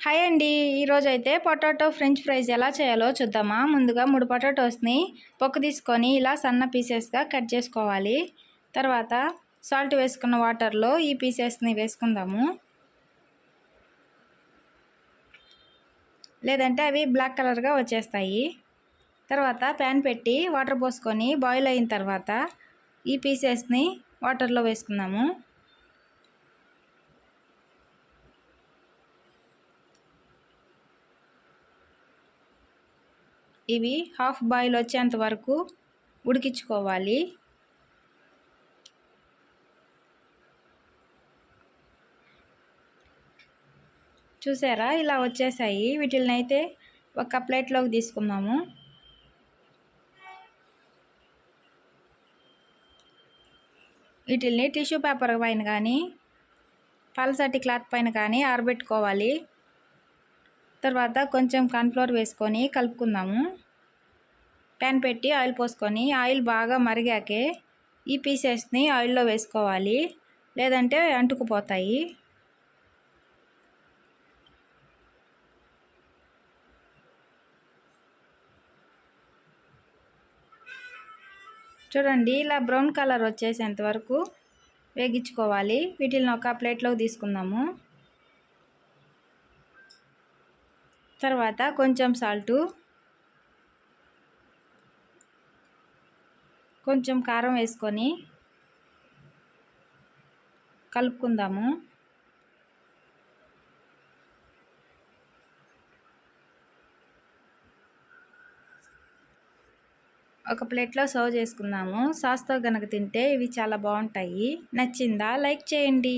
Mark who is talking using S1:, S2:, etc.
S1: Hi అండి, ఈరోజు అయితే పొటాటో ఫ్రెంచ్ ఫ్రైస్ ఎలా చేయాలో చూద్దామా. ముందుగా 3 పొటాటోస్ని పొక్కు తీసుకొని ఇలా సన్న పీసెస్గా కట్ చేసుకోవాలి. తర్వాత సాల్ట్ వేసుకున్న వాటర్లో ఈ పీసెస్ని వేసుకుందాము, లేదంటే అవి బ్లాక్ కలర్గా వచ్చేస్తాయి. తర్వాత ప్యాన్ పెట్టి వాటర్ పోసుకొని బాయిల్ అయిన తర్వాత ఈ పీసెస్ని వాటర్లో వేసుకుందాము. ఇవి హాఫ్ బాయిల్ వచ్చేంత వరకు ఉడికించుకోవాలి. చూసారా, ఇలా వచ్చేసాయి. వీటిని అయితే ఒక ప్లేట్లోకి తీసుకుందాము. వీటిని టిష్యూ పేపర్ పైన కానీ పల్సటి క్లాత్ పైన కానీ ఆరబెట్టుకోవాలి. తర్వాత కొంచెం కార్న్ఫ్లోర్ వేసుకొని కలుపుకుందాము. ప్యాన్ పెట్టి ఆయిల్ పోసుకొని ఆయిల్ బాగా మరిగాకే ఈ పీసెస్ని ఆయిల్లో వేసుకోవాలి, లేదంటే అంటుకుపోతాయి. చూడండి, ఇలా బ్రౌన్ కలర్ వచ్చేసేంత వరకు వేగించుకోవాలి. వీటిని ఒక ప్లేట్లోకి తీసుకుందాము. తర్వాత కొంచెం సాల్టు, కొంచెం కారం వేసుకొని కలుపుకుందాము. ఒక ప్లేట్లో సర్వ్ చేసుకుందాము. సాస్తో కనుక తింటే ఇవి చాలా బాగుంటాయి. నచ్చిందా? లైక్ చేయండి.